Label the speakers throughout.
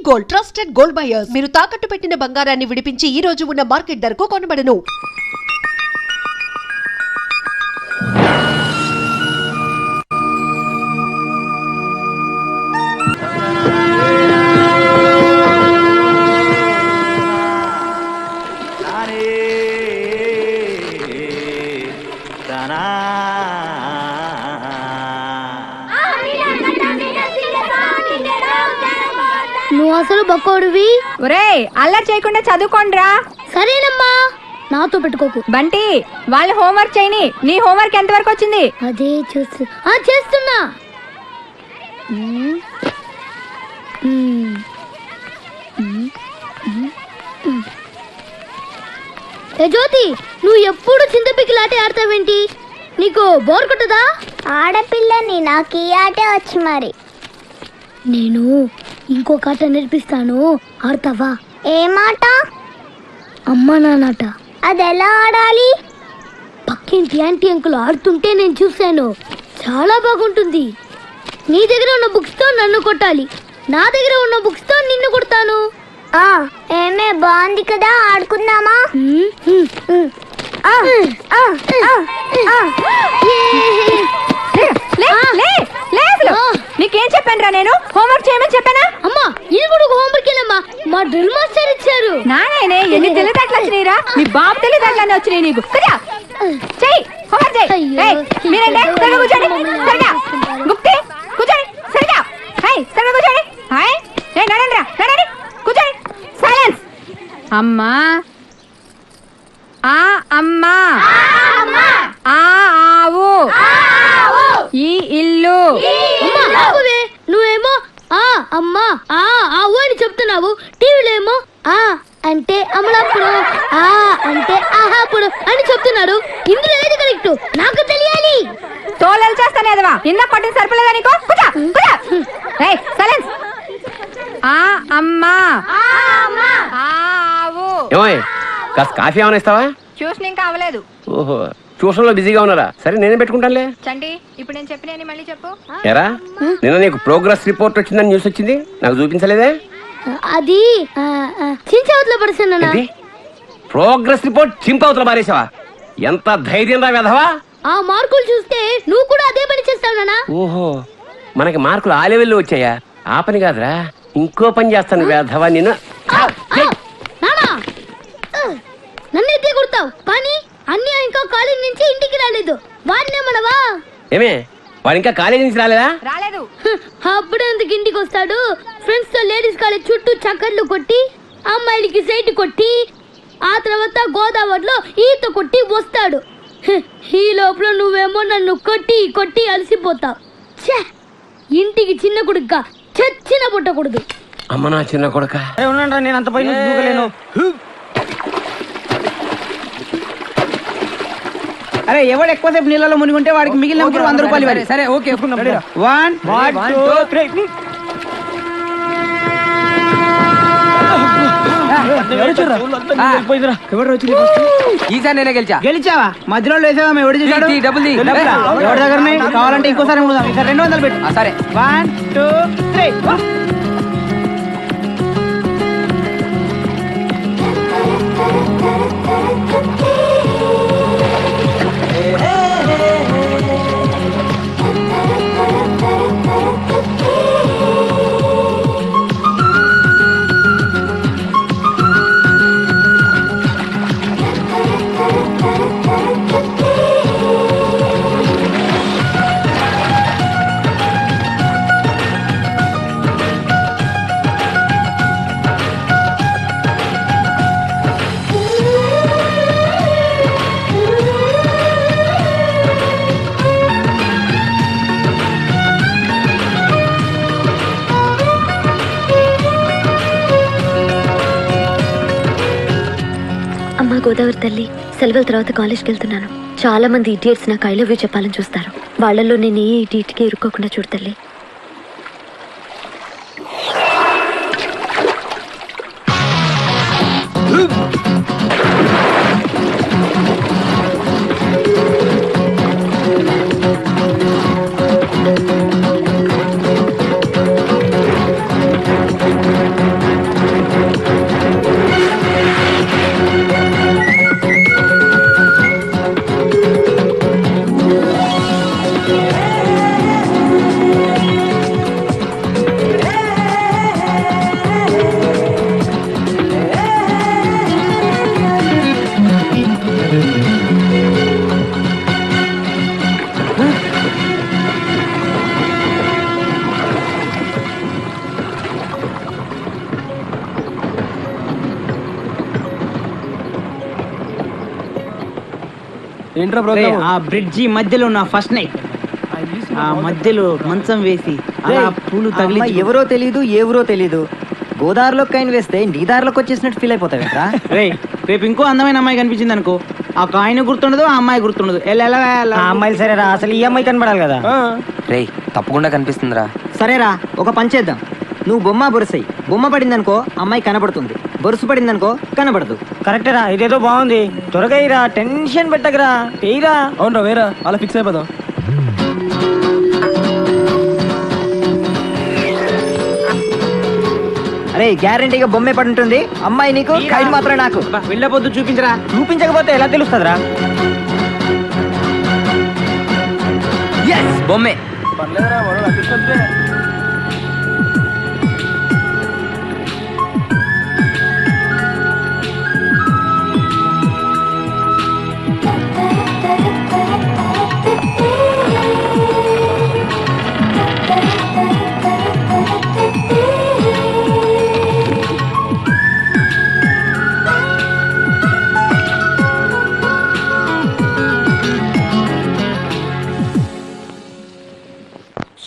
Speaker 1: Gold trusted gold buyers. మీరు తాకట్టు పెట్టిన బంగారాన్ని విడిపించి ఈ రోజు ఉన్న మార్కెట్ ధరకు కొనబడను.
Speaker 2: నువ్వు అసలు బక్కోడివి.
Speaker 3: ఒరేయ్ అల్లరి చేయకుండా చదువుకోండిరా.
Speaker 2: సరేనమ్మా, నాతో పెట్టుకోకు.
Speaker 3: బంటి వాళ్ళు హోంవర్క్ చేయని. నీ హోంవర్క్ ఎంత వరకు వచ్చింది?
Speaker 2: అదే చేస్తున్నా. ఏ జ్యోతి, నువ్వు ఎప్పుడు చింతపిక్కిలాటే ఆడతావేంటి? నీకు బోర్ కొట్టదా?
Speaker 4: ఆడపిల్లని, నాకు ఈ ఆటే వచ్చి మరి.
Speaker 2: నేను ఇంకొక ఆట నేర్పిస్తాను, ఆడతావా?
Speaker 4: ఏ మాట?
Speaker 2: అమ్మా నాన్నట.
Speaker 4: అది ఎలా ఆడాలి?
Speaker 2: పక్కింటి యాంటీ అంకుల్ ఆడుతుంటే నేను చూశాను, చాలా బాగుంటుంది. నీ దగ్గర ఉన్న బుక్స్ తో నన్ను కొట్టాలి, నా దగ్గర ఉన్న బుక్స్ తో నిన్ను కొడతాను.
Speaker 4: ఏమే, బాగుంది కదా, ఆడుకుందామా?
Speaker 3: నీకేం చెప్పాను నేను? హోంవర్క్ చేయమని చెప్పానా?
Speaker 2: అమ్మా, ఇది కూడా హోంవర్క్ ఏనమ్మా, మా డ్రిల్ మాస్టర్ ఇచ్చారు.
Speaker 3: నాయనే ఎన్ని తెలివితేటలు వచ్చినాయిరా? మీ బాబు తెలివితేటలన్నీ వచ్చినాయి నీకు. సరిగా చెయ్యి, హోంవర్క్ చెయ్యి. మీరేంటే సరిగా కూర్చోండి, సరిగా గుప్తే కూర్చోండి, సరిగా సరిగా కూర్చోండి. నడండి రా, నడండి, కూర్చోండి. సైలెన్స్. అమ్మా ఆ అమ్మా, ఆ ఆవు, ఈ ఇల్లు.
Speaker 2: నువ్వేమో ఆ అమ్మా ఆ ఆవు అని చెప్తున్నావు, టీవీలో ఏమో ఆ అంటే అమలాపుడు, ఆ అంటే ఆహాపుడు అని చెప్తున్నాడు. ఇందులో ఏది కరెక్ట్ నాకు తెలియాలి.
Speaker 3: తోలలు చేస్తాను ఎదవా, ఇందా పట్టిన సరిపలేదా నీకు? సైలెన్స్. ఆ అమ్మా, ఆ ఆవు.
Speaker 5: కాస్త కాఫీ ఏమైనా ఇస్తావా?
Speaker 3: ట్యూషన్ ఇంకా అవ్వలేదు.
Speaker 5: ఓహో, ట్యూషన్ లో బిజీగా ఉన్నారా? సరే నేనే పెట్టుకుంటానులే.
Speaker 3: చండి, ఇప్పుడు నేను చెప్పిన మళ్ళీ చెప్పు.
Speaker 5: ఎరా, నిన్న నీకు ప్రోగ్రెస్ రిపోర్ట్ వచ్చిందని న్యూస్ వచ్చింది, నాకు చూపించలేదే?
Speaker 2: అది చించవతలో పడుతున్నా.
Speaker 5: ప్రోగ్రెస్ రిపోర్ట్ చింపవతల పారేసావా? ఎంత ధైర్యం రా వెధవా!
Speaker 2: ఆ మార్కులు చూస్తే నువ్వు కూడా అదే పని చేస్తావు నాన్న.
Speaker 5: ఓహో, మనకి మార్కులు ఆ లెవెల్లో వచ్చాయా? ఆ పని కాదురా, ఇంకో పని చేస్తాను వెధవా నిన్ను.
Speaker 2: నన్ను ఎత్తే కొడతావు, కానీ అన్నీ ఇంకా కాలేజ్ నుంచి ఇంటికి రాలేదు. వాడినే మనవా?
Speaker 5: ఏమే, వాడు ఇంకా కాలేజీ నుంచి రాలేదా?
Speaker 3: రాలేదు.
Speaker 2: అప్పుడు ఎందుకు ఇంటికి వస్తాడు? ఫ్రెండ్స్ తో లేడీస్ కాలేజ్ చుట్టూ చక్కర్లు కొట్టి, అమ్మాయిలకి సైట్ కొట్టి, ఆ తర్వాత గోదావరిలో ఈత కొట్టి వస్తాడు. ఈ లోపల నువ్వేమో నన్ను కొట్టి కొట్టి అలసిపోతావు. ఇంటికి చిన్న కొడుక చచ్చిన పుట్టకూడదు.
Speaker 5: అమ్మ నా చిన్న కొడుక.
Speaker 6: నేను అంత పైన దూకలేను. అరే, ఎవడు ఎక్కువసేపు నీళ్ళలో మునిగుంటే వాడికి మిగిలిన 100 రూపాయలు ఇవ్వాలి. సరే, ఓకే. 1 2 3. ఈసారి నేనే గెలిచావా? మధ్యలో వేసావా? ఎవడు చేశాడు? ఎవరి దగ్గర కావాలంటే ఇంకోసారి 200 పెట్టు. సరే, 1 2 3.
Speaker 7: అమ్మా గోదావరి తల్లి, సెలవుల తర్వాత కాలేజ్కి వెళ్తున్నాను. చాలా మంది ఇడియట్స్ నాకు ఐ లవ్ యూ చెప్పాలని చూస్తారు. వాళ్ళల్లో నేను ఏ ఇడియట్కి ఇరుక్కోకుండా చూడు తల్లి.
Speaker 6: ఏంట్రా ప్రోగ్రామ్? ఆ బ్రిడ్జి మధ్యలో నా ఫస్ట్ నైట్, ఆ మధ్యలో మంచం వేసి అలా పూలు తగిలి
Speaker 8: ఎవరో తెలీదు ఎవరో తెలీదు, గోదావరిలో కాయిన్ వేస్తే నీ దారిలోకి వచ్చేసినట్టు ఫీల్ అయిపోతావేంట్రా?
Speaker 6: రేపు ఇంకో అందమైన అమ్మాయి కనిపించింది అనుకో, ఆ కాయిన్ గుర్తుండదు, ఆ అమ్మాయి గుర్తుండదు.
Speaker 8: ఆ అమ్మాయిలు సరేరా, అసలు ఈ అమ్మాయి కనబడాలి కదా.
Speaker 9: రేయ్ తప్పకుండా కనిపిస్తుందిరా.
Speaker 8: సరేరా, ఒక పని చేద్దాం. నువ్వు బొమ్మ బొరుసాయి, బొమ్మ పడిందనుకో అమ్మాయి కనబడుతుంది, బొరుసు పడిందనుకో కనబడదు. కరెక్టేరా, ఇదేదో బాగుంది. త్వరగా ఇరా, టెన్షన్ పెట్టకరా, ఏరా.
Speaker 6: అవునరా, వేరా అలా ఫిక్స్ అయిపోదాం.
Speaker 8: అరే గ్యారంటీగా బొమ్మే పడి ఉంటుంది, అమ్మాయి నీకు, కాయిన్ మాత్రం నాకు.
Speaker 6: వెళ్ళబోద్దు, చూపించరా.
Speaker 8: చూపించకపోతే ఎలా తెలుస్తుందిరా?
Speaker 9: బొమ్మే.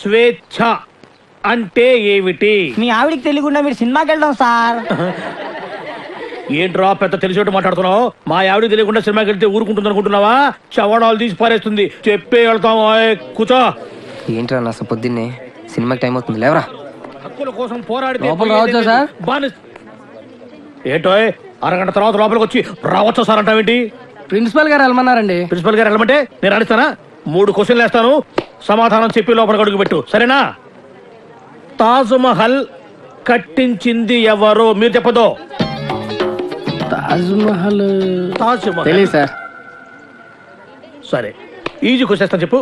Speaker 10: స్వేచ్ఛ అంటే ఏమిటి?
Speaker 8: మీ ఆవిడికి తెలియకుండా మీరు సినిమాకి వెళ్దాం సార్.
Speaker 10: ఏంట్రా పెద్ద తెలిసేట్టు మాట్లాడుతున్నావు? మా ఆవిడ తెలియకుండా సినిమాకి వెళ్తే ఊరుకుంటుంది అనుకుంటున్నావా? చవడాలు తీసి పారేస్తుంది. చెప్పే వెళ్తాం. కూర్చో.
Speaker 9: ఏంట్రా నా పొద్దున్నే సినిమాకి టైం అవుతుంది, లేవరా.
Speaker 10: హక్కుల కోసం పోరాడితే
Speaker 6: రావచ్చా సార్?
Speaker 10: ఏంటో అరగంట తర్వాత లోపలికి వచ్చి రావచ్చా సార్ అంటావేంటి?
Speaker 6: ప్రిన్సిపల్ గారు వెళ్ళమన్నారండి.
Speaker 10: ప్రిన్సిపల్ గారు వెళ్ళమంటే నేను అడుగుతానా? 3 క్వశ్చన్లు వేస్తాను, సమాధానం చెప్పి లోపలికి అడుగు పెట్టు, సరేనా? తాజ్ మహల్ కట్టించింది ఎవరు? మీరు చెప్పదు.
Speaker 6: తాజ్ మహల్
Speaker 10: తెలియదు సార్. సరే, ఈజీ క్వశ్చన్ చెప్పు.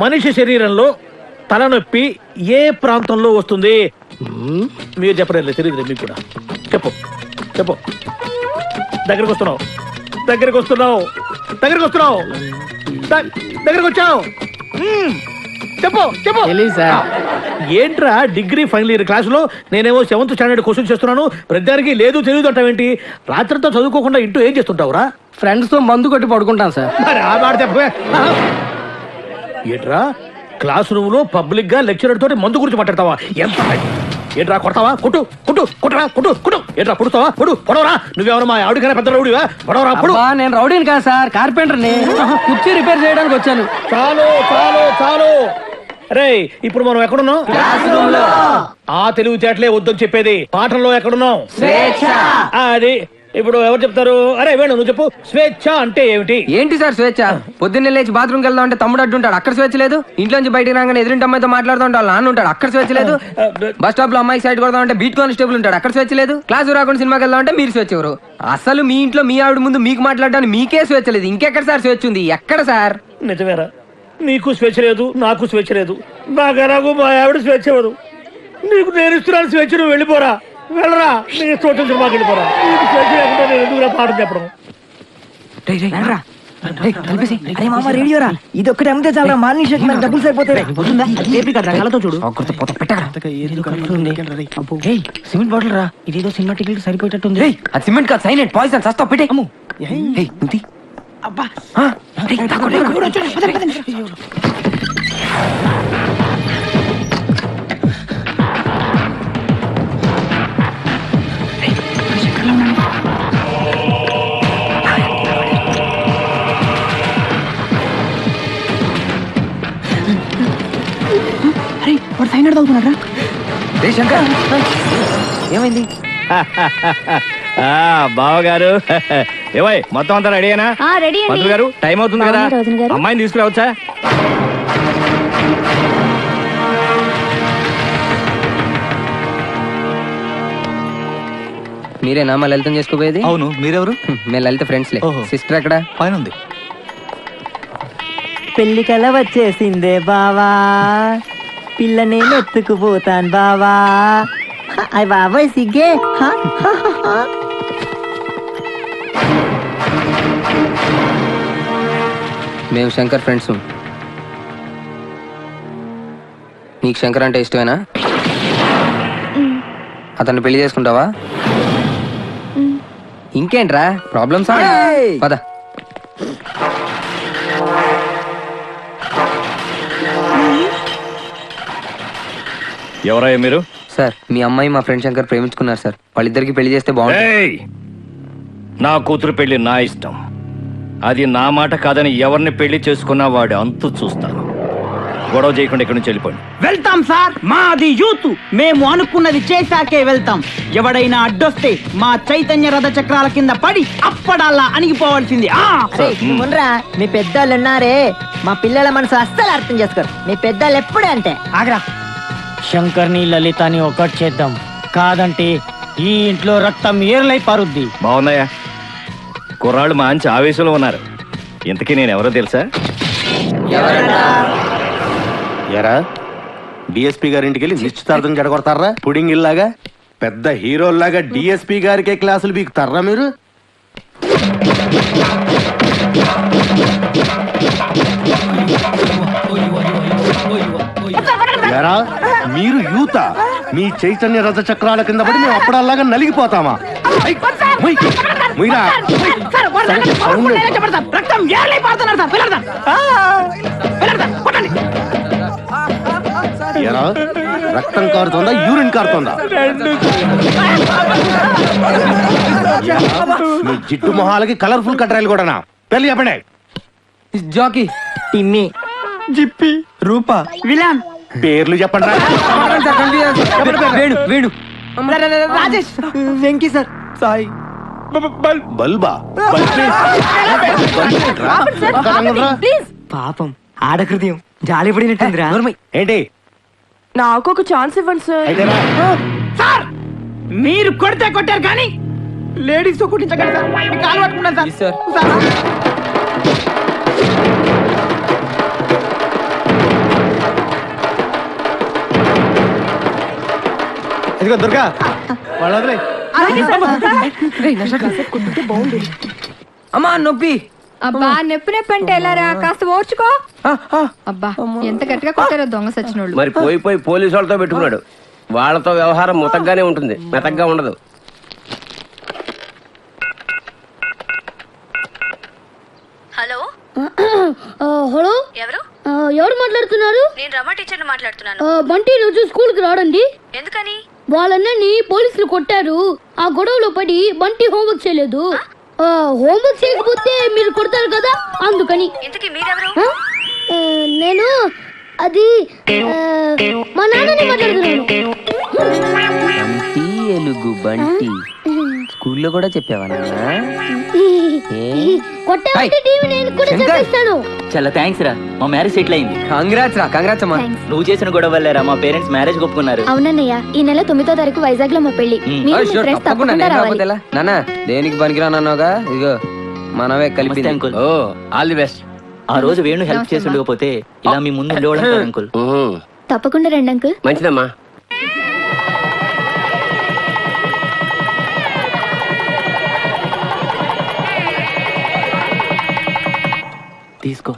Speaker 10: మనిషి శరీరంలో తలనొప్పి ఏ ప్రాంతంలో వస్తుంది? మీరు చెప్పలేదు, తెలియదు మీకు కూడా. చెప్పు చెప్పు. దగ్గరకు వస్తున్నావు, దగ్గరకు వస్తున్నావు, దగ్గరకు వస్తున్నావు, దగ్గరకు వచ్చావు. చెప్పు చెప్పు. ఏంట్రా డిగ్రీ ఫైనల్ ఇయర్ క్లాసులో నేనేమో 7th స్టాండర్డ్ క్వశ్చన్ చేస్తున్నాను, ప్రతిదానికి లేదు తెలియదు అంటావేంటి? రాత్రితో చదువుకోకుండా ఇంటూ ఏం చేస్తుంటావురా?
Speaker 6: ఫ్రెండ్స్ తో మందు కొట్టి పడుకుంటాను సార్.
Speaker 10: మరి ఆ మాట చెప్పే. ఏంట్రా క్లాస్ రూమ్ లో పబ్లిక్ గా లెక్చరర్ తోటి మందు గురించి మాట్లాడతావా? ఎంత ఏంట్రా కొడతావా? కుట్టు కుట్టు కుట్టరా కుట్టు కుట్టు. ఏంట్రా పుడుతావా? పొడు పొడవరా. నువ్వెవరు మా ఆవిడకైనా పెద్ద రౌడీవా? పొడవరా పొడు.
Speaker 6: నేను రౌడీని కాదు సార్, కార్పెంటర్ని. కుర్చీ రిపేర్ చేయడానికి వచ్చాను.
Speaker 10: చాలు చాలు చాలు. రే ఇప్పుడు మనం ఎక్కడున్నాం? ఆ తెలివితేటలే వద్దని చెప్పేది. పాఠంలో ఎక్కడున్నాం? అది ఇప్పుడు ఎవరు చెప్తారు? అరే వేణు నువ్వు చెప్పు. స్వేచ్ఛ అంటే ఏమిటి?
Speaker 9: ఏంటి సార్ స్వేచ్ఛ? పొద్దున్నే లేచి బాత్రూమ్కి వెళ్దాం అంటే తమ్ముడు అడ్డుంటాడు, అక్కడ స్వేచ్ఛ లేదు. ఇంట్లోంచి బయటికి రాగానే ఎదురింటి అమ్మాయితో మాట్లాడుతూ ఉంటాడు, నాన్న ఉంటాడు, అక్కడ స్వేచ్ఛ లేదు. బస్ స్టాప్ లో అమ్మాయికి సైడ్ కొడదాం అంటే బీట్ కానిస్టేబుల్ ఉంటాడు, అక్కడ స్వేచ్ఛ లేదు. క్లాసు రాకుండా సినిమాకి వెళ్దాం అంటే మీరు స్వేచ్ఛ ఎవరు? అసలు మీ ఇంట్లో మీ ఆవిడ ముందు మీకు మాట్లాడడానికి మీకే స్వేచ్ఛ లేదు, ఇంకెక్కడ సార్ స్వేచ్ఛ ఉంది? ఎక్కడ సార్?
Speaker 10: నిజమేరా, నీకు స్వేచ్ఛ లేదు, నాకు స్వేచ్ఛ లేదు. నాకు మా ఆవిడ స్వేచ్ఛ ఇవ్వదు. నీకు నేను ఇస్తున్నాను స్వేచ్ఛ, నువ్వు వెళ్ళిపోరా, వెళ్ళరా. నీ చోటు సినిమాకి వెళ్ళిపోరా. నీకు స్వేచ్ఛ లేకుండా నేను ఎందుకు పాఠం చెప్పడం?
Speaker 8: రేడియోరా, ఇది ఒక్కటి అమ్మితే చాలా మార్నింగ్ షోకి మనకు డబ్బులు సరిపోతాయి.
Speaker 6: కళ్ళతో చూడు.
Speaker 8: సిమెంట్ బాటిల్ రా, ఇదేదో సినిమా టికెట్ సరిపోయేటట్టుంది.
Speaker 9: అది సిమెంట్ కాదు, సైలెంట్ పాయిజన్, సస్తా పెట్టే.
Speaker 6: అబ్బా
Speaker 8: వాడు సైన్ అవుతున్నారా? ఏమైంది?
Speaker 10: బావగారు ఏమై మొత్తం అంతా రెడీనా?
Speaker 2: రెడీ
Speaker 10: మంత్రులు గారు టైం అవుతుంది కదా, అమ్మాయిని తీసుకురావచ్చా?
Speaker 9: మీరేనా మా లలితం చేసుకోపోయేది?
Speaker 11: అవును, మీరెవరు?
Speaker 9: మేము లలిత ఫ్రెండ్స్ లే. సిస్టర్ ఎక్కడ?
Speaker 11: పైన ఉంది.
Speaker 8: పెళ్లి కల వచ్చేసిందే బావా, పిల్ల నేను ఎత్తుకుపోతాను బావా. అయ్య బాబాయ్ సిగ్గే.
Speaker 9: మేము శంకర్ ఫ్రెండ్స్. నీకు శంకర్ అంటే ఇష్టమేనా? అతన్ని పెళ్లి చేసుకుంటావా? ఇంకేంట్రా ప్రాబ్లమ్స్? పద.
Speaker 11: ఎవరయ్యా మీరు?
Speaker 9: సార్ మీ అమ్మాయి మా ఫ్రెండ్ శంకర్ ప్రేమించుకున్నారు సార్. వాళ్ళిద్దరికి పెళ్లి చేస్తే బాగుంటుంది.
Speaker 11: ఏయ్! నా కూతురు పెళ్లి నా ఇష్టం. అది నా మాట కాదని ఎవరిని పెళ్లి చేసుకున్నా వాడు అంతు చూస్తాను. గొడవ చేయకుండా ఇక్కడి నుంచి వెళ్ళిపోండి.
Speaker 6: వెళ్తాం సార్, మాది యూత్, మేము అనుకున్నది చేశాకే వెళ్తాం. ఎవడైనా అడ్డొస్తే మా చైతన్య రథ చక్రాల కింద పడి అప్పడాలా అణిగిపోవాల్సింది.
Speaker 8: మున్రా మీ పెద్దోళ్ళు ఉన్నారే, మా పిల్లల మనసు అస్సలు అర్థం చేసుకోరు. మీ పెద్దోళ్ళు ఎప్పుడే అంటే
Speaker 6: ఆగ్రా, శంకర్ని లలితని ఒకటి చేద్దాం, కాదంటే ఈ ఇంట్లో రక్తం ఏర్లై పారుద్ది.
Speaker 11: బాగున్నాయా? కుర్రాళ్ళు మంచి ఆవేశంలో ఉన్నారు. ఇంతకీ నేను ఎవరో తెలుసా?
Speaker 12: ఎరా డిఎస్పీ గారింటికి వెళ్ళి నిశ్చితార్థం జడగొడతారా? పుడింగ్ ఇల్లాగా పెద్ద హీరోల్లాగా డిఎస్పీ గారికే క్లాసులు బీకుతారా మీరు? ఎరా మీరు యూత, మీ చైతన్య రథ చక్రాల కింద పడి మేము అప్పుడల్లాగా నలిగిపోతామా?
Speaker 6: రక్తం ఏర్లై పారుతున్నారు సార్, వెళ్ళడదాం.
Speaker 12: ఎరా రక్తం కారుతోందా యూరిన్ కారుతోందా? మీ జిడ్డు మొహాలకి కలర్ఫుల్ కట్రాయలు కూడానా? పెళ్లి చెప్పండి.
Speaker 9: జాకీ,
Speaker 8: టిమ్మి,
Speaker 6: జిప్పి,
Speaker 8: రూపా,
Speaker 6: విలాన్,
Speaker 12: పేర్లు చెప్పండి.
Speaker 9: వేణు వేణు
Speaker 6: రాజేష్,
Speaker 8: వెంకీ సార్, సాయి,
Speaker 12: బల్బా
Speaker 8: పాపం ఆడ హృదయం జాలి పడినట్టుందిరా.
Speaker 12: ఏంటి?
Speaker 3: నాకు ఒక ఛాన్స్ ఇవ్వండి సార్.
Speaker 12: అయితేరా?
Speaker 6: సార్ మీరు కొడితే కొట్టారు కానీ లేడీస్ తో కుట్టించగలరు సార్. మీకు కాలు పట్టుకున్నాను సార్.
Speaker 9: సార్.
Speaker 6: సార్
Speaker 12: ఇదిగో దుర్గా వాళ్ళ
Speaker 9: అమ్మా నొప్పి.
Speaker 3: అబ్బా నొప్పి నొప్పి అంటే ఎలారా, కాస్త ఓర్చుకో. అబ్బా ఎంత గట్టిగా కొట్టారో దొంగ సచ్చినోళ్ళు.
Speaker 5: మరి పోయి పోలీసు వాళ్ళతో పెట్టుకున్నాడు. వాళ్ళతో వ్యవహారం ముతగ్గానే ఉంటుంది, మెతగ్గా ఉండదు.
Speaker 7: హలో
Speaker 2: హలో,
Speaker 7: ఎవరు?
Speaker 2: ఎవరు మాట్లాడుతున్నారు?
Speaker 7: నేను రమా టీచర్ మాట్లాడుతున్నాను.
Speaker 2: బంటి రోజు స్కూల్ కి రాడండి.
Speaker 7: ఎందుకని?
Speaker 2: వాళ్ళని పోలీసులు కొట్టారు. ఆ గొడవలో పడి బంటి హోంవర్క్ చేయలేదు. హోంవర్క్ చేయకపోతే మీరు కొడతారు కదా, అందుకని.
Speaker 7: ఇంతకీ మీరెవరు?
Speaker 2: నేను అది మా నాన్నని మాట్లాడుతున్నాను.
Speaker 9: బంటి ఎలుగు బంటి స్కూల్లో కూడా చెప్పావా నాన్న?
Speaker 2: కొట్టామంటే టీవీ నేను కూడా చెప్పేస్తాను.
Speaker 6: చాలా థ్యాంక్స్ రా, మా మ్యారేజ్ సెటిల్ అయింది.
Speaker 9: కంగ్రాట్స్ రా, కంగ్రాట్స్ అమ్మా.
Speaker 6: నువ్వు చేసిన గొడవ వల్లేరా మా పేరెంట్స్ మ్యారేజ్ ఒప్పుకున్నారు.
Speaker 7: అవునన్నయ్య, ఈ నెల 9వ తారీఖు వైజాగ్ లో మా పెళ్లి. మీరు మీ ఫ్రెండ్స్ తప్పకుండా రావాలి.
Speaker 9: నాన్న దేనికి పనికిరానన్నావుగా, ఇదిగో మనమే కలిపి.
Speaker 5: ఓ ఆల్ ది బెస్ట్.
Speaker 6: ఆ రోజు వేణు హెల్ప్ చేసి ఉండకపోతే ఇలా మీ ముందు ఉండేవాళ్ళం అంకుల్.
Speaker 7: తప్పకుండా రండి అంకుల్.
Speaker 5: మంచిదమ్మా.
Speaker 6: తీసుకో.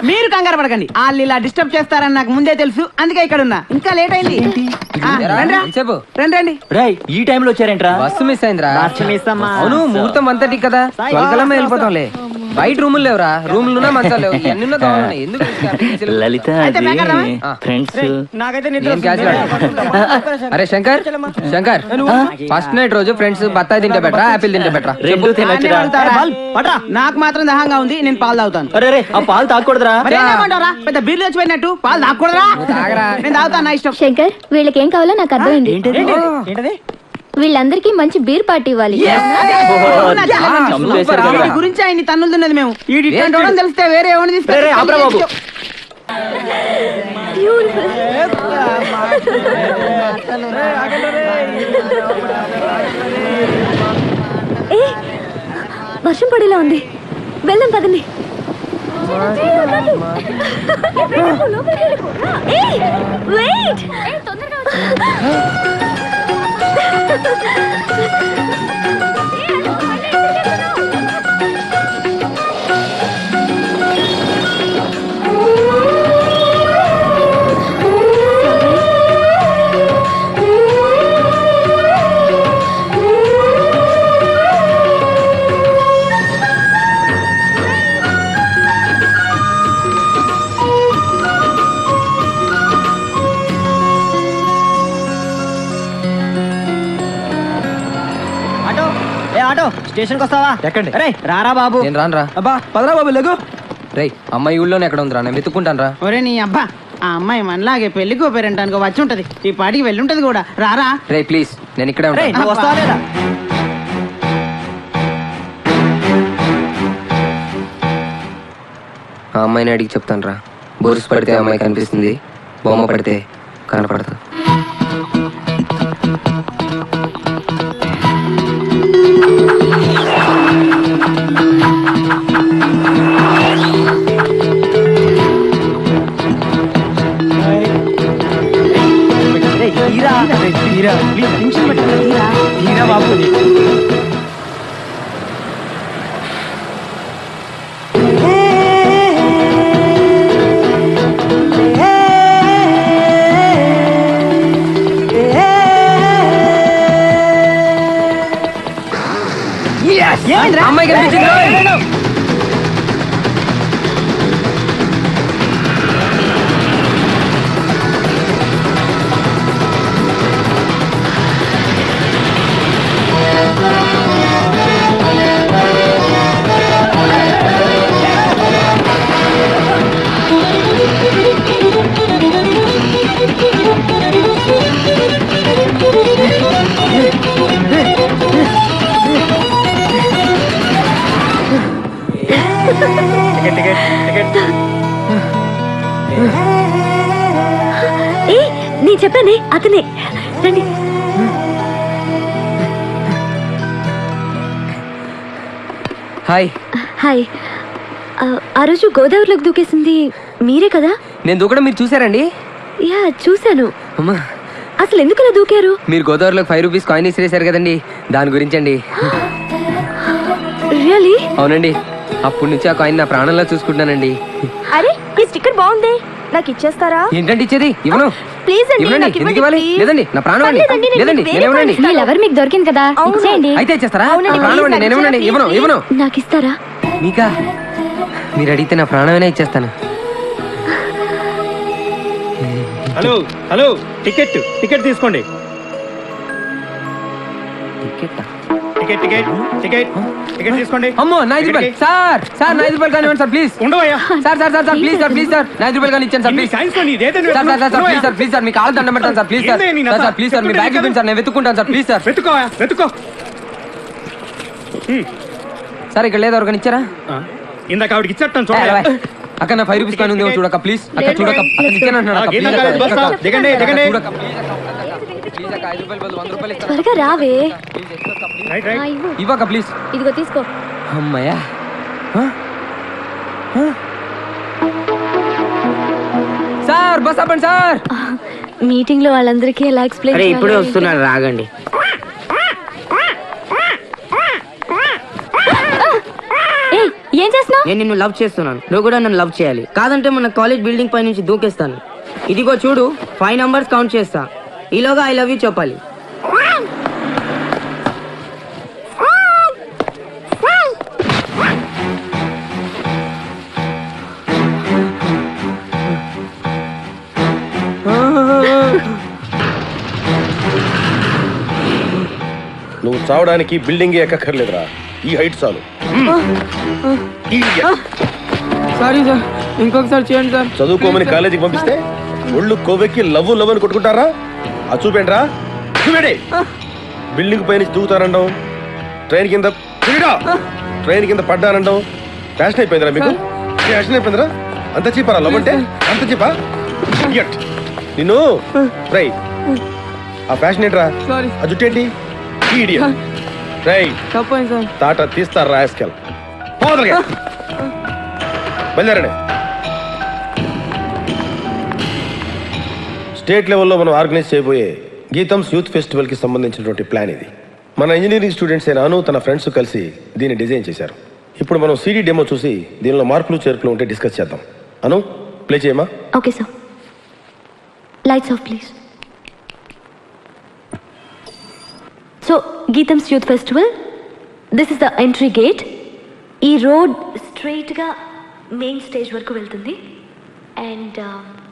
Speaker 6: మీరు కంగారు పడకండి, వాళ్ళు ఇలా డిస్టర్బ్ చేస్తారని నాకు ముందే తెలుసు, అందుకే ఇక్కడ ఉన్నా. ఇంకా లేట్ అయింది.
Speaker 9: చెప్పు.
Speaker 6: రండి.
Speaker 8: ఈ టైంలో వచ్చారేంట్రా?
Speaker 9: బస్సు మిస్ అయిందిరా.
Speaker 8: మిస్సమ్మా.
Speaker 9: అవును ముహూర్తం అంతటి కదా, వెలకలమే వెళ్ళిపోతాంలే. బయట రూములు లేవురా, రూములున్నా మంచాలు లేవు. ఎన్ని ఉన్నా దోమలు. ఎందుకు
Speaker 6: లలిత ఫ్రెండ్స్
Speaker 8: నాకైతే
Speaker 9: నేను క్యాచ్ రాడు. అరే శంకర్, శంకర్ ఫస్ట్ నైట్ రోజు ఫ్రెండ్స్ బత్తాయి తింటే బెటరా, ఆపిల్ తింటే బెటరా?
Speaker 6: రెండు నాకు మాత్రం దహంగా ఉంది, నేను పాలు తాగుతాను.
Speaker 8: ఆ పాలు తాగకూడదురా.
Speaker 6: పెద్ద బీర్లు వచ్చిపోయినట్టు పాలు తాగకూడదురా? నేను తాగుతాను, నా ఇష్టం.
Speaker 7: శంకర్, వీళ్ళకి ఏం కావాలో నాకు అర్థమైంది.
Speaker 8: ఏంటది?
Speaker 7: వీళ్ళందరికీ మంచి బీర్ పార్టీ ఇవ్వాలి.
Speaker 6: వీడి గురించి ఆయన తన్నులుతున్నది మేము. ఈ తెలిస్తే వేరే ఎవరిని తీసుకెళ్ళి
Speaker 7: వర్షం పడేలా ఉంది, వెళ్దాం పదండి.
Speaker 8: స్టేషన్కి వస్తావా?
Speaker 9: ఎక్కండి.
Speaker 8: రే రారా బాబు.
Speaker 9: నేను రానురా.
Speaker 6: అబ్బా పదరా బాబు లెగు.
Speaker 9: రేయ్ అమ్మాయి ఊళ్ళోనే ఎక్కడ ఉందిరా, నేను వెతుక్కుంటాను రా.
Speaker 6: ఒరే నీ అబ్బా, ఆ అమ్మాయి మనలాగే పెళ్లికో పేరెంటానికి వచ్చి ఉంటది, ఈ పాటికి వెళ్ళి ఉంటది కూడా. రారా.
Speaker 9: రేయ్ ప్లీజ్, నేను ఇక్కడే
Speaker 8: రే
Speaker 9: ఉంటాను.
Speaker 8: నువ్వు వస్తావా లేదా?
Speaker 9: ఆ అమ్మాయిని అడిగి చెప్తాను రా. బోర్స్ పడితే అమ్మాయి కనిపిస్తుంది, బొమ్మ పడితే కనపడదు.
Speaker 8: బాబు
Speaker 9: అమ్మాయి కనిపించింది.
Speaker 7: నేను చెప్పానే అతనే. రండి.
Speaker 9: హాయ్.
Speaker 7: హాయ్. ఆ రోజు గోదావరిలోకి దూకేసింది మీరే కదా?
Speaker 9: నేను దూకడం మీరు చూసారండి?
Speaker 7: యా చూశాను.
Speaker 9: అమ్మా
Speaker 7: అసలు ఎందుకు ఇలా దూకారు?
Speaker 9: మీరు గోదావరిలోకి 5 రూపీస్ కాయిన్ ఇసిరేశారు కదండి, దాని గురించి అండి.
Speaker 7: రియలీ?
Speaker 9: అవునండి, అప్పటి నుంచి ఆ కాయిన్ నా ప్రాణంలో చూసుకుంటున్నానండి.
Speaker 3: అరే ఈ స్టిక్కర్ బాగుంది, నాకు ఇచ్చేస్తారా?
Speaker 9: ఏంటండి ఇచ్చేది? ఇవ్వను.
Speaker 3: ప్లీజ్ అండి,
Speaker 9: ఇవ్వనండి.
Speaker 3: నాకు
Speaker 9: ఎందుకు
Speaker 3: ఇవ్వండి,
Speaker 9: ఇవ్వాలి?
Speaker 3: please.
Speaker 9: లేదండి, నా ప్రాణం అండి.
Speaker 3: పర్లేదండి, నేను
Speaker 9: లేదండి,
Speaker 3: వేరే
Speaker 9: నేను ఇవ్వనండి.
Speaker 3: కాయిన్ ఇస్తాను.
Speaker 7: ఎవరు మీకు దొరికింది కదా, ఇచ్చేయండి.
Speaker 9: అయితే ఇచ్చేస్తారా?
Speaker 3: అవునండి,
Speaker 9: నా ప్రాణం అండి,
Speaker 3: please,
Speaker 9: నేను ఇవ్వనండి.
Speaker 3: please,
Speaker 9: ఇవ్వను, ఇవ్వను,
Speaker 3: please.
Speaker 9: ఇవ్వను.
Speaker 7: నాకు ఇస్తారా?
Speaker 9: మీకా? మీరు అడిగితే నా ప్రాణమైనా ఇచ్చేస్తాను.
Speaker 10: హలో హలో, టికెట్ టికెట్ తీసుకోండి.
Speaker 9: టికెట్టా?
Speaker 10: టికెట్ టికెట్ టికెట్ టికెట్ తీసుకోండి.
Speaker 9: అమ్మో 5 రూపాయలు సార్. సార్ 5 రూపాయలు కానివ్వండి సార్ ప్లీజ్.
Speaker 10: ఉండవయ్యా.
Speaker 9: Sir sir sir sir please sir, please sir 5 రూపాయలు కానీ ఇచ్చాను సార్ ప్లీజ్.
Speaker 10: సైన్స్ లో నీదేదో
Speaker 9: sir sir sir please sir, please sir, మీ కాళ్ళు దండం పెడతాను sir please sir. Sir sir please sir, మీ బ్యాగ్ ఇవ్వండి సార్, నేను వెతుక్కుంటాను సార్ ప్లీజ్ సార్.
Speaker 10: వెతుకోవా వెతుకో.
Speaker 9: సార్ ఇక్కడ లేదు, ఎవరికైనా ఇచ్చారా?
Speaker 10: ఇందాక ఆవిడకి ఇచ్చేస్తాను
Speaker 9: ఏ,
Speaker 10: చూడండి.
Speaker 9: అలా. అక్క నా 5 రూపీస్ కానీ ఉంది చూడక్క ప్లీజ్. అక్క చూడక్క, అక్క ఇచ్చాను అంటున్నాడు అక్క, ప్లీజ్ అక్క,
Speaker 10: బస్ స్టాప్. దిగండి దిగండి.
Speaker 9: చూడక్క ప్లీజ్ అక్క, ప్లీజ్ అక్క 5 రూపాయలు బదులు 100 రూపాయలు ఇస్తాను.
Speaker 7: త్వరగా రావే.
Speaker 10: Right right.
Speaker 7: ఇవ్వు.
Speaker 9: ఇవ్వక్క ప్లీజ్.
Speaker 7: ఇదిగో తీసుకో.
Speaker 9: అమ్మయ్యా. సార్ బస్ ఆపండి సార్.
Speaker 7: మీటింగ్ లో వాళ్ళందరికీ ఎలా ఎక్స్ప్లెయిన్
Speaker 6: ఇప్పుడే వస్తున్నాను, రాగండి.
Speaker 7: ఏం చేస్తున్నావు?
Speaker 6: నేను నిన్ను లవ్ చేస్తున్నాను, నువ్వు కూడా నన్ను లవ్ చేయాలి. కాదంటే మన కాలేజ్ బిల్డింగ్ పై నుంచి దూకేస్తాను. ఇదిగో చూడు, 5 నంబర్స్ కౌంట్ చేస్తా, ఈలోగా ఐ లవ్ యూ చెప్పాలి.
Speaker 12: నువ్వు చావడానికి బిల్డింగ్ ఎక్కర్లేదురా, ఈ హైట్ చాలు.
Speaker 6: సారీ సార్, ఇంకొకసారి చేయండి సార్.
Speaker 12: చదువుకోమని కాలేజీకి పంపిస్తే ఒళ్ళు కొవ్వెక్కి లవ్ లవ్ అని కొట్టుకుంటారా? అది చూపేండి రా, చూపేండి. బిల్డింగ్ పై నుంచి దూకుతారండం, ట్రైన్ కింద పడ్డానండం. ఫ్యాషన్ అయిపోయిందిరా మీకు, ఫ్యాషన్ అయిపోయిందిరా. అంత చీపారా లవ్ అంటే? అంత చీపా నిన్ను. రై ఆ ఫ్యాషన్ ఏంట్రా? ఆ జుట్టేంటి? రై తాట తీస్తారా రాస్కెల్? బయలుదేరండి. స్టేట్ లెవెల్లో మనం ఆర్గనైజ్ చేయబోయే గీతంస్ యూత్ ఫెస్టివల్ కి సంబంధించినటువంటి ప్లాన్ ఇది. మన ఇంజనీరింగ్ స్టూడెంట్స్ అయిన అను తన ఫ్రెండ్స్ కలిసి దీన్ని డిజైన్ చేశారు. ఇప్పుడు మనం సీడీ డెమో చూసి దీనిలో మార్పులు చేర్పులు ఉంటే డిస్కస్ చేద్దాం. అను ప్లే చేయమా?
Speaker 7: Okay sir. Lights off please. So GITAM's youth festival, this is the entry gate. ఈ రోడ్ స్ట్రైట్గా మెయిన్ స్టేజ్ వరకు వెళ్తుంది. And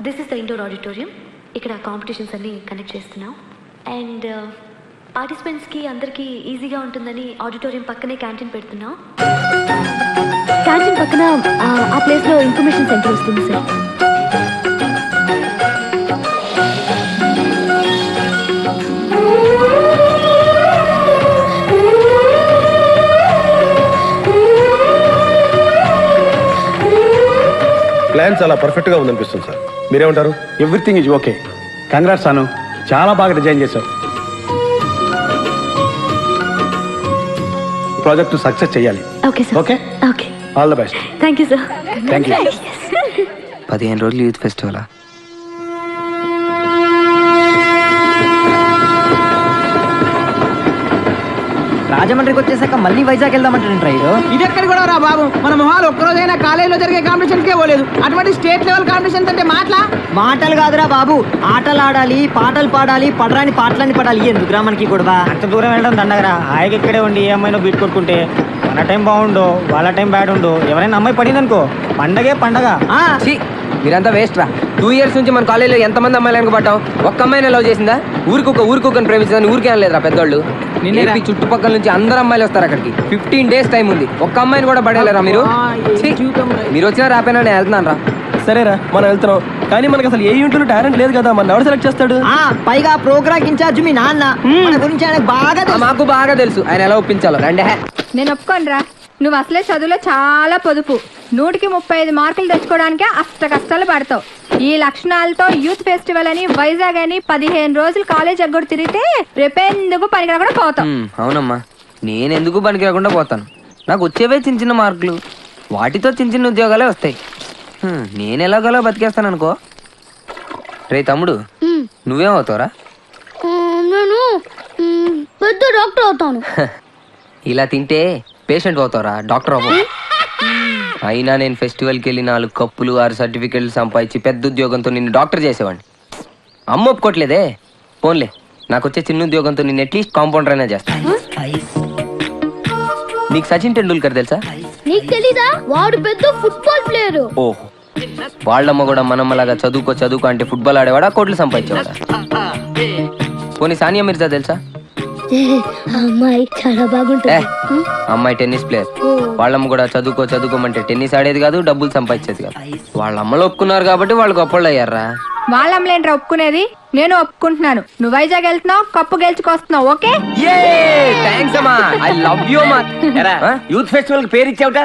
Speaker 7: this is the indoor auditorium. ఇక్కడ కాంపిటీషన్స్ అన్ని కండక్ట్ చేస్తున్నాం. అండ్ పార్టిసిపెంట్స్కి అందరికీ ఈజీగా ఉంటుందని ఆడిటోరియం పక్కనే క్యాంటీన్ పెడుతున్నాం. క్యాంటీన్ పక్కన ఆ ప్లేస్లో ఇన్ఫర్మేషన్ సెంటర్ వస్తుంది సార్.
Speaker 12: ప్లాన్ చాలా పర్ఫెక్ట్ గా ఉందనిపిస్తుంది సార్, మీరేమంటారు?
Speaker 13: Everything is okay. కంగ్రాట్స్ అను, చాలా బాగా డిజైన్ చేశావు. ప్రాజెక్ట్ సక్సెస్ చేయాలి.
Speaker 7: Okay sir.
Speaker 13: Okay
Speaker 7: okay,
Speaker 13: all the best.
Speaker 7: Thank you sir.
Speaker 13: Thank you.
Speaker 9: 15 రోజులు యూత్ ఫెస్టివల్.
Speaker 8: రాజమండ్రికి వచ్చేసాక మళ్ళీ వైజాగ్ వెళ్దామంటారు.
Speaker 6: ఇది ఎక్కడ కూడా రా బాబు, మన మొహాలు ఒక్కరోజైనా కాలేజీలో జరిగే కాంపిటీషన్కే పోలేదు, అటువంటి స్టేట్ లెవెల్ కాంపిటీషన్ అంటే
Speaker 8: మాటలు కాదురా బాబు, ఆటలు ఆడాలి, పాటలు పాడాలి, పడరాని పాటలని పడాలి. ఎందుకురా మనకి గొడవ? అంత దూరం వెళ్ళడం దండగరా. హాయిగా ఇక్కడే ఉండి ఏ అమ్మాయినో బీట్ కొట్టుకుంటే మన టైం బాగుండు, వాళ్ళ టైం బ్యాడ్ ఉండు. ఎవరైనా అమ్మాయి పడింది అనుకో, పండగే పండగ.
Speaker 9: మీరంతా వేస్ట్ రా. 2 years నుంచి మన కాలేజీలో ఎంతమంది అమ్మాయిలు వెనకబడ్డాం, ఒక్క అమ్మాయిని లవ్ చేసిందా? ఊరుకోకని ప్రేమించిందని ఊరికే అనలేదురా పెద్దోళ్ళు. నిన్న చుట్టుపక్కల నుంచి అందరు అమ్మాయిలు వస్తారు అక్కడికి. 15 days టైం ఉంది, ఒక్క అమ్మాయిని కూడా పడేలేరా మీరు? మీరు వచ్చినా రాపోయినా నేను వెళ్తున్నాను రా.
Speaker 6: సరేరా, మనం వెళ్తున్నాం, కానీ మనకి అసలు ఏ యూనిట్ లో టాలెంట్ లేదు కదా, మన ఎవరు సెలెక్ట్ చేస్తాడు?
Speaker 8: పైగా ప్రోగ్రామ్ ఇన్ఛార్జ్ మీ నాన్న, మన గురించి ఆయనకు బాగా తెలుసు.
Speaker 9: మాకు బాగా తెలుసు ఆయన ఎలా ఒప్పించాలో. రండి.
Speaker 3: నేను ఒప్పుకోనరా, నువ్వు అసలే చదువులో చాలా పొదుపు. 100కి 35 మార్కులు తెచ్చుకోవడానికే అష్ట కష్టాలు పడతావు. ఈ లక్షణాలతో యూత్ ఫెస్టివల్ అని వైజాగ్ అని 15 రోజులు కాలేజ్ ఎగ్గొడు తిరిగితే రేపెందుకు పనికి కూడా పోతావు.
Speaker 9: అవునమ్మా, నేనెందుకు పనికి రాకుండా పోతాను? నాకు వచ్చేవే చిన్న చిన్న మార్కులు, వాటితో చిన్న చిన్న ఉద్యోగాలే వస్తాయి. నేను ఎలాగోలా బతికేస్తాను అనుకో. రే తమ్ముడు, నువ్వేమవుతావురా?
Speaker 2: నేను పెద్ద డాక్టర్ అవుతాను.
Speaker 9: ఇలా తింటే పేషెంట్ అవుతావురా, డాక్టర్ అవ్వవు. అయినా నేను ఫెస్టివల్కి వెళ్ళి 4 కప్పులు 6 సర్టిఫికెట్లు సంపాదించి పెద్ద ఉద్యోగంతో నిన్ను డాక్టర్ చేసేవాడిని. అమ్మ ఒప్పుకోట్లేదే. పోన్లే, నాకు వచ్చే చిన్న ఉద్యోగంతో నిన్ను అట్లీస్ట్ కాంపౌండర్ అయినా చేస్తాను. నీకు సచిన్ టెండూల్కర్ తెలుసా?
Speaker 2: నీకు తెలీదా? వాడు పెద్ద ఫుట్బాల్ ప్లేయర్.
Speaker 9: ఓహో, వాళ్ళమ్మ కూడా మనమ్మలాగా చదువుకో అంటే ఫుట్బాల్ ఆడేవాడా, కోట్లు సంపాదించేవాడా? పోనీ సానియా మిర్జా తెలుసా?
Speaker 2: అమ్మాయి చాలా బాగుంటుంది.
Speaker 9: అమ్మాయి టెన్నిస్ ప్లేయర్. వాళ్ళమ్మ కూడా చదువుకోమంటే టెన్నిస్ ఆడేది కాదు, డబ్బులు సంపాదించేది కాదు. వాళ్ళ అమ్మలు ఒప్పుకున్నారు కాబట్టి వాళ్ళు గొప్పళ్ళు అయ్యారా.
Speaker 3: వాళ్ళమ్మలేంట్రా ఒప్పుకునేది, నేను ఒప్పుకుంటున్నాను. నువ్వు వైజాగ్ వెళ్తున్నావు, కప్పు గెలుచుకొస్తున్నావు. ఓకే,
Speaker 5: యూత్ ఫెస్టివల్ పేరు ఇచ్చావుట,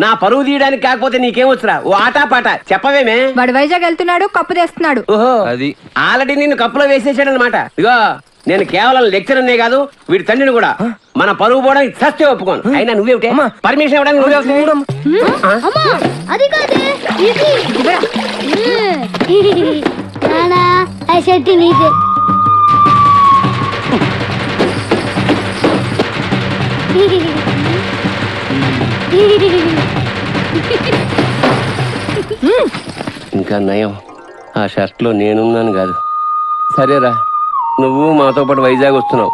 Speaker 5: నా పరువు తీయడానికి. కాకపోతే నీకేమొచ్చురా ఓ ఆటా పాట చెప్పవేమే?
Speaker 3: వాడు వైజాగ్ వెళ్తున్నాడు, కప్పు తెస్తున్నాడు.
Speaker 5: ఓహో, అది ఆల్రెడీ నిన్ను కప్పులో వేసేసాడు అనమాట. ఇగో, నేను కేవలం లెక్చరర్నే కాదు, వీడి తండ్రిని కూడా. మన పరువు పోవడానికి సస్తే ఒప్పుకోను. అయినా నువ్వేమిటే పర్మిషన్ ఇవ్వడానికి
Speaker 2: అది కాదే, నానా ఆ షర్ట్ నీదే.
Speaker 5: ఇంకా నయం, ఆ షర్ట్ లో నేనున్నాను కాదు. సరేరా, నువ్వు మాతో పాటు వైజాగ్ వస్తున్నావు.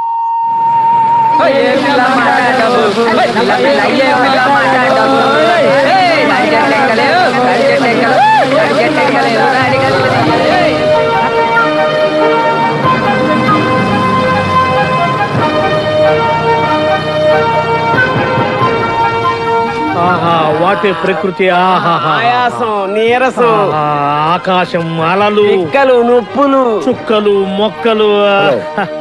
Speaker 10: ఆహా, వాటి ప్రకృతి,
Speaker 5: ఆయాసం, నీరసం,
Speaker 10: ఆకాశం, అలలు,
Speaker 5: పిక్కలు, నొప్పులు,
Speaker 10: చుక్కలు, మొక్కలు.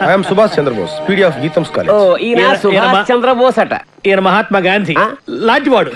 Speaker 12: I'm Subhash Chandrabose, PD of Geethams college.
Speaker 5: ఈయన సుభాష్ చంద్రబోస్ అట.
Speaker 10: ఈయన మహాత్మా గాంధీ లాంటివాడు.